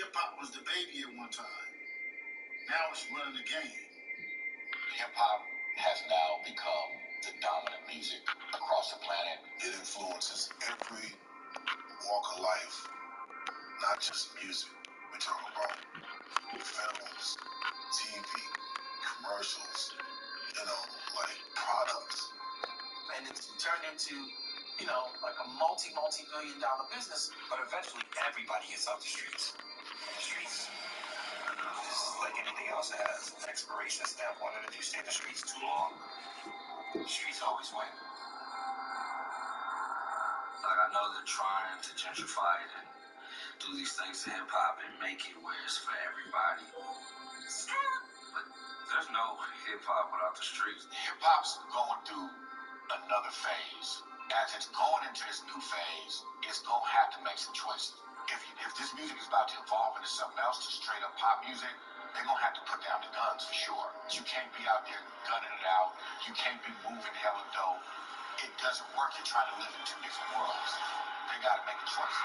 Hip hop was the baby at one time. Now it's running the game. Hip hop has now become the dominant music across the planet. It influences every walk of life, not just music. We talk about films, TV, commercials, like products. And it's turned into, like a multi-billion-dollar business. But eventually, everybody gets off the streets. And the streets, just like anything else, it has an expiration stamp on it. If you stay in the streets too long, the streets always win. Like, I know they're trying to gentrify it and do these things to hip-hop and make it where it's for everybody. But there's no hip-hop without the streets. Hip-hop's going through another phase. As it's going into this new phase, it's going to have to make some choices. If this music is about to evolve into something else, to straight up pop music, they're going to have to put down the guns for sure. You can't be out there gunning it out. You can't be moving hella dope. It doesn't work. You're trying to live in two different worlds. They got to make a choice.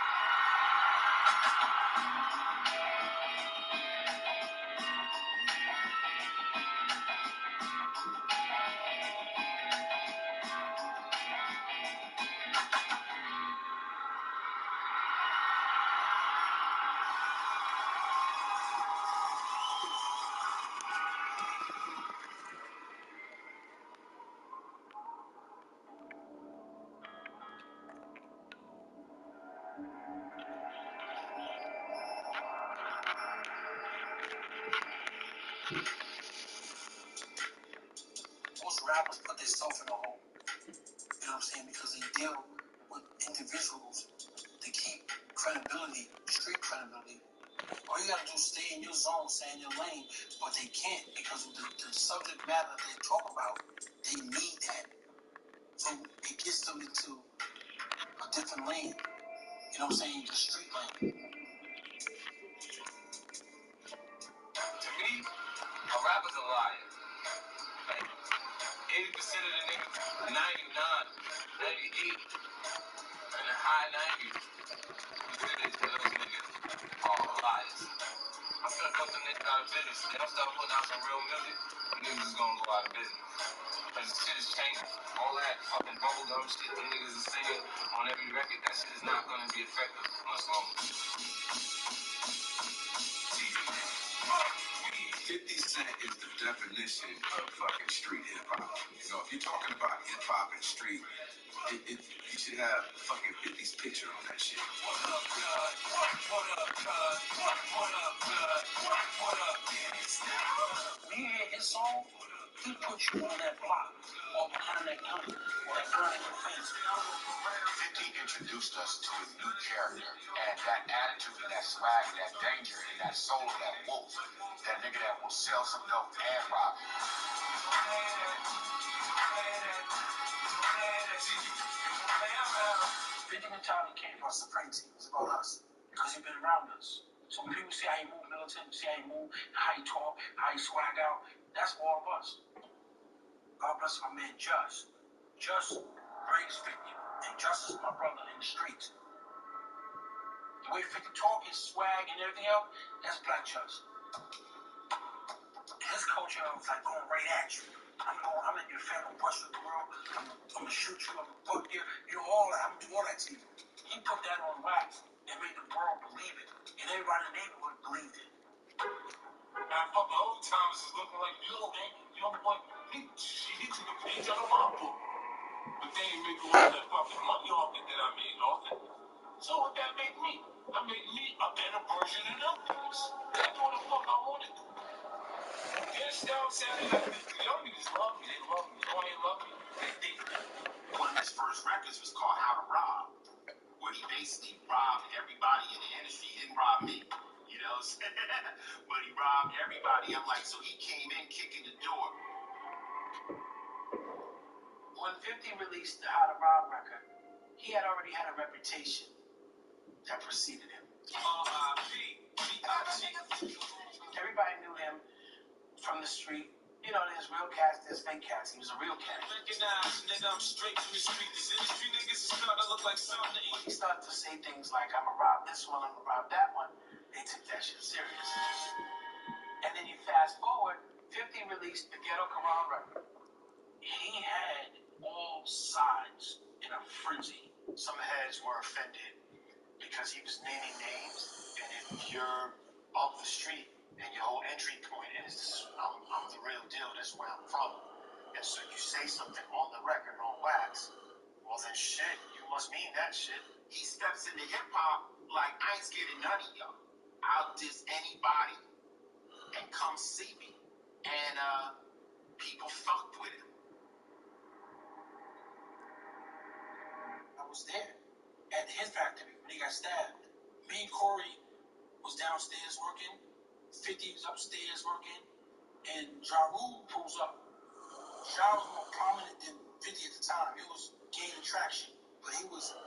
Most rappers put themselves in a hole. You know what I'm saying? Because they deal with individuals to keep credibility, street credibility. All you gotta do is stay in your zone, stay in your lane, but they can't because of the subject matter they talk about. They need that. So it gets them into a different lane. You know what I'm saying? The street lane. To me, a rapper's a liar. Like, 80% of the niggas, 99, 98, and the high 90s, consider those niggas are liars. I'm finna put them niggas out of business. They don't start putting out some real music, them niggas is gonna go out of business. Because the shit is changing. All that fucking bubblegum shit them niggas is singing on every record, that shit is not gonna be effective much longer. 50 Cent is the definition of fucking street hip-hop. If you're talking about hip-hop and street, you should have fucking 50's picture on that shit. What up, blood? What up, blood? What up, blood? What up, gangsta? When you hear his song, he put you on that block or behind that gun or that gun in your face. 50 introduced us to a new character, and that attitude and that swag and that danger and that soul of that wolf, that nigga that will sell some dope and rob you. 50 mentality came from Supreme Team. It was about us because he's been around us. So when people see how he move militant, see how he move, how he talk, how he swag out, that's all of us. God bless my man Just. Just raised 50. And Just is my brother in the streets. The way 50 talk, his swag and everything else, that's Black Just. His culture was like going right at you. I'm in your family, brush with the world. I'm gonna shoot you, I'm gonna fuck you. You know all that. I'm gonna do all that to you. He put that on wax and made the world believe it. And everybody in the neighborhood believed it. Man, fucking old timers is looking like, yo, man, you know what? He took a page out of my book. But they ain't making all that fucking money off it that I made off it. So what that make me? I make me a better version of them niggas. I do what the fuck I wanted to. You understand what I'm saying? Like, the young niggas love me. They love me. Oh, they love me. One of his first records was called How to Rob, where he basically robbed everybody in the industry. He didn't rob me, you know what I'm saying? But he robbed everybody. I'm like, so he came in kicking the door. When 50 released the How to Rob record, he had already had a reputation that preceded him. Everybody knew him from the street. You know, there's real cats, there's fake cats. He was a real cat. Recognize, nigga, I'm straight from the street. These industry niggas is starting to look like something. He started to say things like, I'm gonna rob this one, I'm gonna rob that one. they took that shit serious. And then you fast forward, 50 released the Ghetto Quran record. He had all sides in a frenzy. Some heads were offended because he was naming names, and if you're off the street and your whole entry point is I'm the real deal, this is where I'm from, and so you say something on the record on wax, well then shit, you must mean that shit. He steps into hip hop like I ain't scared of none of y'all. I'll diss anybody and come see me. And people fucked with him. I was there at his factory when he got stabbed. Me and Corey was downstairs working, 50 was upstairs working, and Ja Rule pulls up. Ja was more prominent than 50 at the time. He was gaining traction, but he wasn't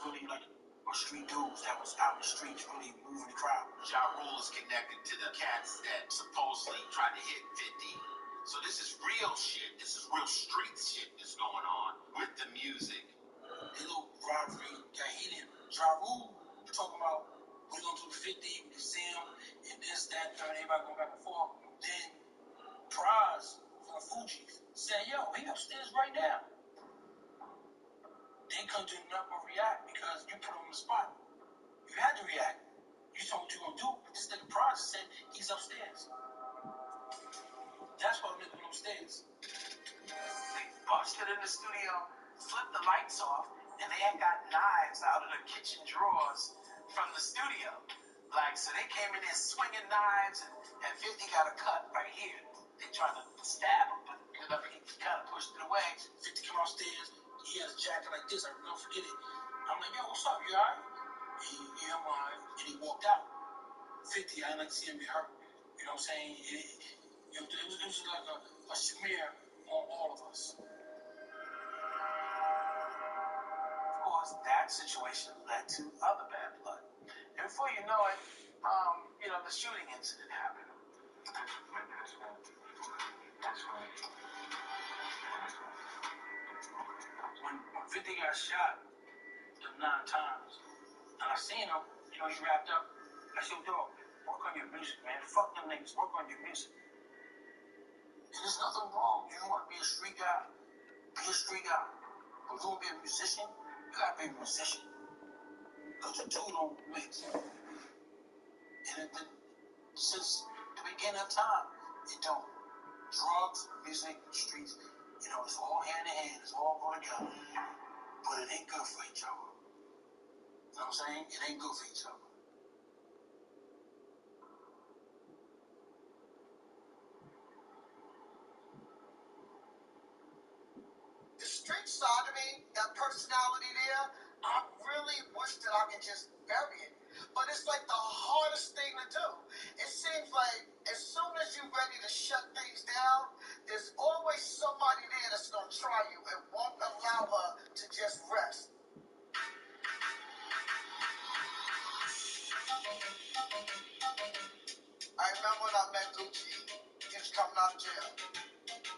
really like a street dude that was out in the streets really moving the crowd. Ja Rule is connected to the cats that supposedly tried to hit 50. So this is real shit. This is real street shit that's going on with the music. The little rivalry got heated. Ja Rule talking about we're gonna do the 50, we see him, and this, that, and third, everybody going back and forth. Then Praz from the Fugees said, yo, he upstairs right now. They couldn't do nothing but react because you put him on the spot. You had to react. You told what you were gonna do, but this nigga Praz said he's upstairs. That's what nigga went upstairs. They busted in the studio, flipped the lights off, and they had got knives out of the kitchen drawers from the studio. Like, so they came in there swinging knives, and 50 got a cut right here. They trying to stab him, but he kind of pushed it away. 50 come upstairs, he has a jacket like this, I'll never forget it. I'm like, yo, what's up, you alright? Yeah, I'm alright. And he walked out. 50, I didn't like to see him get hurt. You know what I'm saying? It was like a smear on all of us. Of course, that situation led to other bad blood. And before you know it, the shooting incident happened. When 50 got shot, 9 times, and I seen him, he wrapped up. I said, dog, work on your music, man. Fuck them niggas, work on your music. And there's nothing wrong. You want to be a street guy, be a street guy. But if you want to be a musician, you gotta be a musician. Because the two don't mix. And since the beginning of time, it don't. Drugs, music, streets, it's all hand in hand, it's all going together. But it ain't good for each other. You know what I'm saying? It ain't good for each other. The street side of me, that personality there, I really wish that I could just bury it. But it's like the hardest thing to do. It seems like as soon as you're ready to shut things down, there's always somebody there that's going to try you and won't allow her to just rest. I remember when I met Gucci, he was coming out of jail.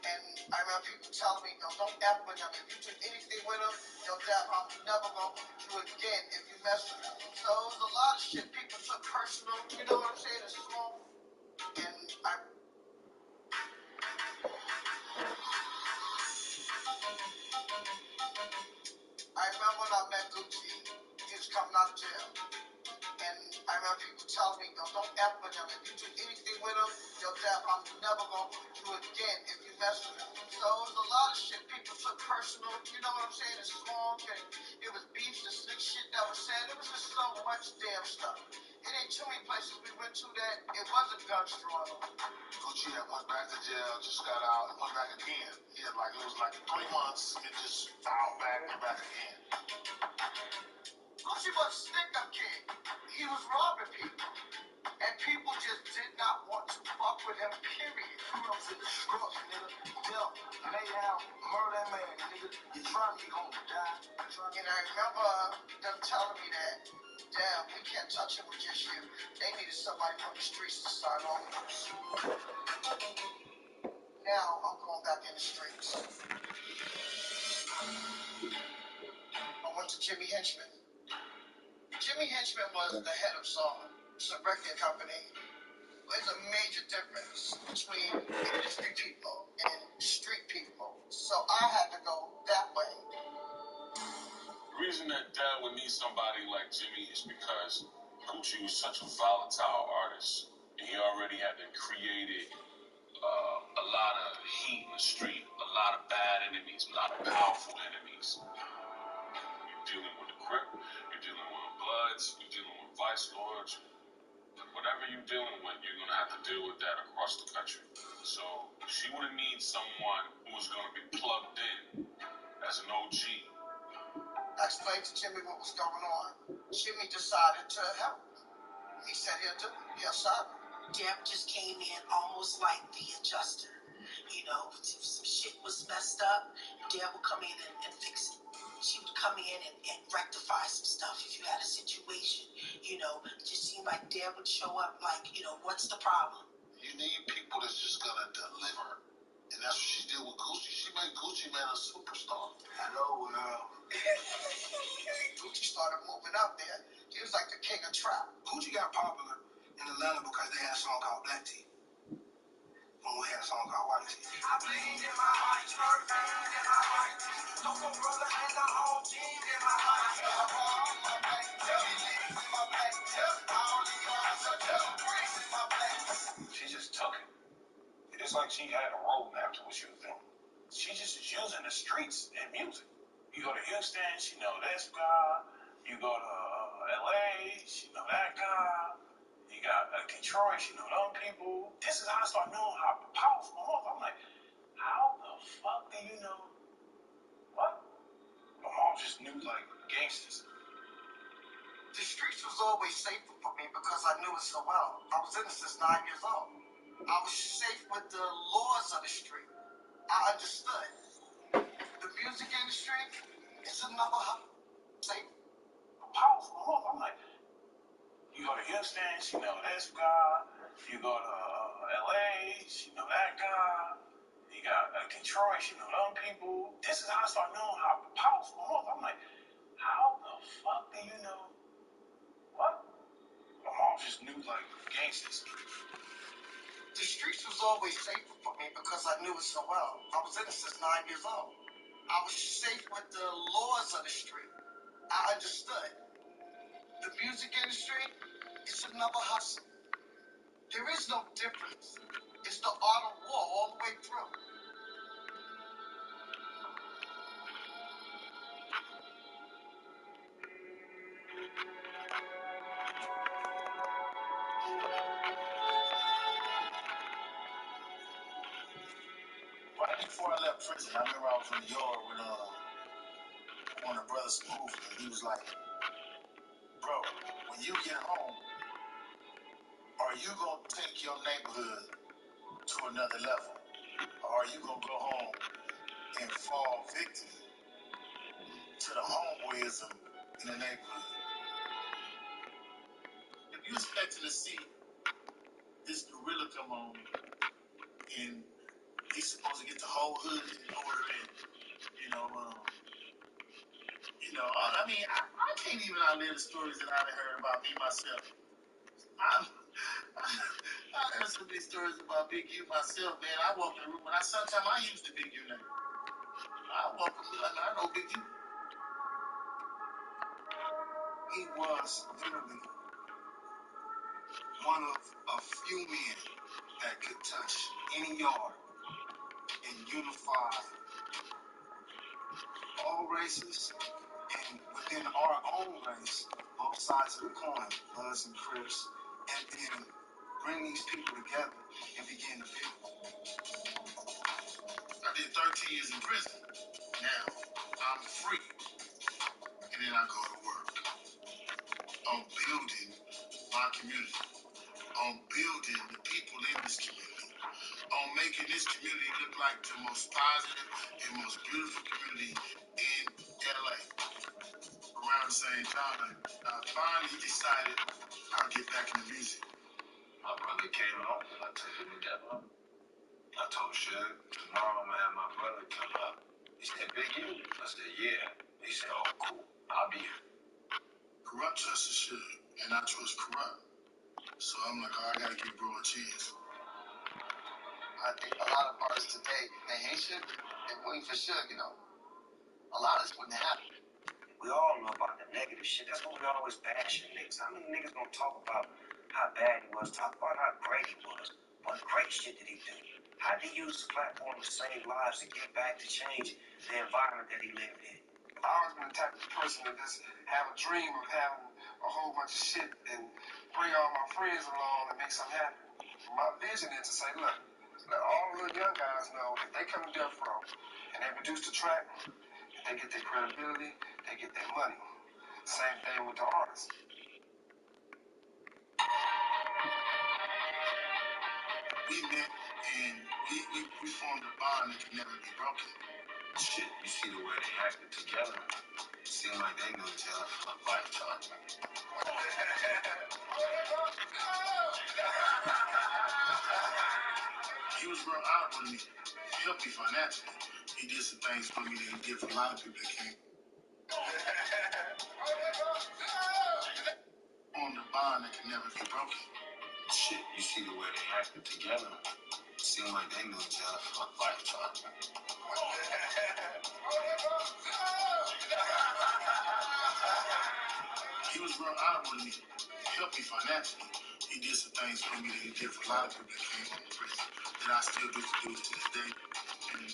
And I remember people telling me, yo, don't ever with him. If you do anything with him, yo, Dad, I'm never going to do it again if you mess with him. So it was a lot of shit people took personal, you know what I'm saying? It's small. And I remember when I met Gucci, he was coming out of jail. And I remember people telling me, yo, don't ever with him. If you do anything with him, yo, Dad, I'm never going to do it again if you mess with him. So it was a lot of shit people took personal, you know what I'm saying? It's small, and it was beefs and slick shit that was said. It was just so much damn stuff. It ain't too many places we went to that it wasn't guns drawn on. Gucci had went back to jail, just got out, and went back again. He had it was like 3 months, and just filed back and back again. Gucci was a stick-up kid. He was robbing people. And people just did not want to fuck with him, period. Criminals in the structure, nigga. Death, mayhem, murder, man, nigga. You try me, you gonna die. And I remember them telling me that, damn, we can't touch him with just you. They needed somebody from the streets to sign off on us. Now I'm going back in the streets. I went to Jimmy Henchman. Jimmy Jimmy Henchman was the head of Song. It's a record company. There's a major difference between industry people and street people. So I had to go that way. The reason that Dad would need somebody like Jimmy is because Gucci was such a volatile artist. And he already had been created a lot of heat in the street, a lot of bad enemies, a lot of powerful enemies. You're dealing with the Crip, you're dealing with Bloods, you're dealing with Vice Lords. Whatever you're dealing with, you're going to have to deal with that across the country. So she would need someone who was going to be plugged in as an OG. I explained to Jimmy what was going on. Jimmy decided to help. He said he'll do it. He'll solve it. Deb just came in almost like the adjuster. You know, if some shit was messed up, Deb would come in and fix it. She would come in and rectify some stuff if you had a situation. You know, it just seemed like Deb would show up like, you know, what's the problem? You need people that's just going to deliver. And that's what she did with Gucci. She made Gucci Man a superstar. I know, Gucci started moving up there. He was like the king of trap. Gucci got popular in Atlanta because they had a song called Black Tea. When we had a song called White Tea. I bleed in my heart, in my heart. Local brother and the whole team in my heart. She just took it. It's like she had a roadmap to what she was doing. She just is using the streets and music. You go to Houston, she know this guy. You go to LA, she know that guy. You got Detroit, she know them people. This is how I start knowing how powerful it was. I'm like, how the fuck do you know? What? My mom just knew like gangsters. The streets was always safer for me because I knew it so well. I was in it since 9 years old. I was safe with the laws of the street. I understood. The music industry is another safe. Powerful. I'm like, you go to Houston, she know this guy. You go to LA, she know that guy. You got Detroit, she know them people. This is how I start knowing how powerful it was. I'm like, how the fuck do you know? What? My mom just knew like gangsters. The streets was always safer for me because I knew it so well. I was in it since 9 years old. I was safe with the laws of the street. I understood. The music industry is another hustle. There is no difference. It's the art of war all the way through. Right before I left prison, I remember I was in the yard with one of the brothers from Hoover, and he was like, bro, when you get home, are you going to take your neighborhood to another level? Or are you going to go home and fall victim to the homeboyism in the neighborhood? If you expecting to see this gorilla come on and he's supposed to get the whole hood in order and, I mean, I can't even outlive the stories that I've heard about me myself. I heard so many stories about Big U myself, man. I walk in the room and sometimes I use the Big U name. I walk in like, I know Big U. He was literally one of a few men that could touch any yard and unify all races and within our own race, both sides of the coin, Bloods and Crips, and then bring these people together and begin to build. I did 13 years in prison. Now, I'm free. And then I go to work on building my community, on building the people in this community, on making this community look like the most positive and most beautiful community in LA. Around the same time, I finally decided I'll get back into music. My brother came home. I took him together. I told Suge, tomorrow I'm gonna have my brother come up. He said, Big U. I said, yeah. He said, oh, cool. I'll be here. Corrupt trust is shit, and I trust corrupt. So I'm like, oh, I gotta give bro a chance. I think a lot of artists today, they hate Suge, they're waiting for Suge, you know. A lot of this wouldn't happen. We all know about the negative shit. That's what we always bashing niggas. How many niggas gonna talk about how bad he was? Talk about how great he was. What great shit did he do? How did he use his platform to save lives, to get back, to change the environment that he lived in? I always been the type of person to just have a dream of having a whole bunch of shit and bring all my friends along and make something happen. My vision is to say, look, let all the little young guys know if they come to Death Row and they produce the track, if they get their credibility, they get their money. Same thing with the artists. We met and we formed a bond that can never be broken. Shit, you see the way they acted together. It seemed like they knew each other for a lifetime. He was real honorable to me. He helped me financially. He did some things for me that he did for a lot of people that came. Formed a bond that can never be broken. Shit, you see the way they acted together. It seemed like they knew each other for a lifetime. He was real honorable to me. He helped me financially. He did some things for me that he did for a lot of people that came home from prison that I still get to do to this day. And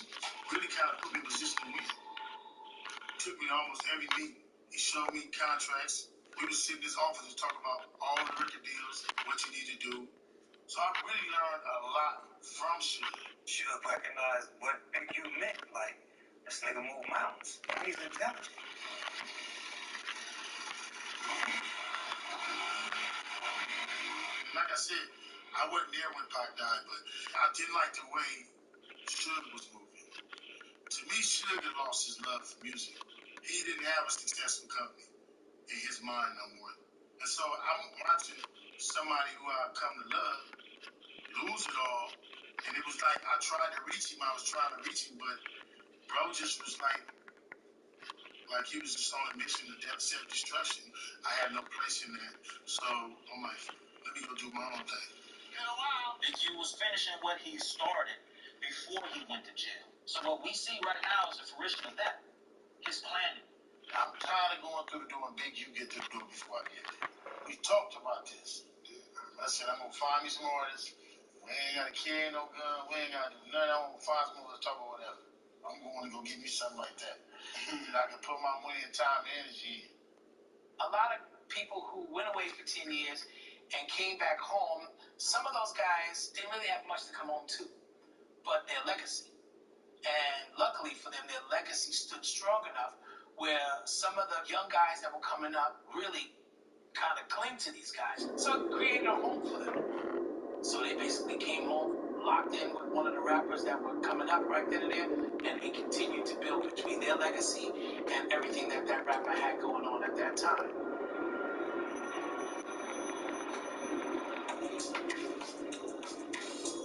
really kind of put me in a position to win. Took me to almost every meeting. He showed me contracts. We would sit in his office and talk about all the record deals, what you need to do. So I really learned a lot from Suge. Suge recognized what Big U meant. Like, this nigga move mountains. He's intelligent. Like I said, I wasn't there when Pac died, but I didn't like the way Suge was moving. To me, Suge had lost his love for music. He didn't have a successful company in his mind no more. And so I'm watching somebody who I've come to love lose it all. And it was like I tried to reach him, but bro just was like he was just on a mission to self-destruction. I had no place in that. So I'm like, let me go do my own thing. In a while, Big U was finishing what he started before he went to jail. So what we see right now is a fruition of that. His planning. I'm tired of going through the door and Big U get to the door before I get there. We talked about this. I said, I'm going to find me some artists. We ain't got to carry no gun. We ain't got to do nothing. I'm going to find some artists, talk about whatever. I'm going to go get me something like that. That I can put my money and time and energy in. A lot of people who went away for 10 years and came back home, some of those guys didn't really have much to come home to, but their legacy. And luckily for them, their legacy stood strong enough where some of the young guys that were coming up really kind of cling to these guys. So it created a home for them. So they basically came home, locked in with one of the rappers that were coming up right then and there, and they continued to build between their legacy and everything that that rapper had going on at that time.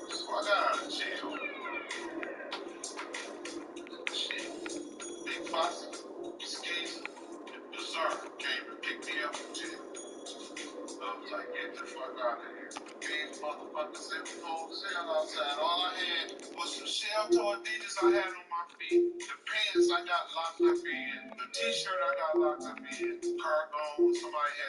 So I got out of jail. Shit. Big Foxy, Skeezy, Berserk came to pick me up from jail. I was like, get the fuck out of here. These motherfuckers, it was cold as hell outside. All I had was some shell-toe Adidas I had on my feet. The pants I got locked up in. The t-shirt I got locked up in. Cargo, somebody had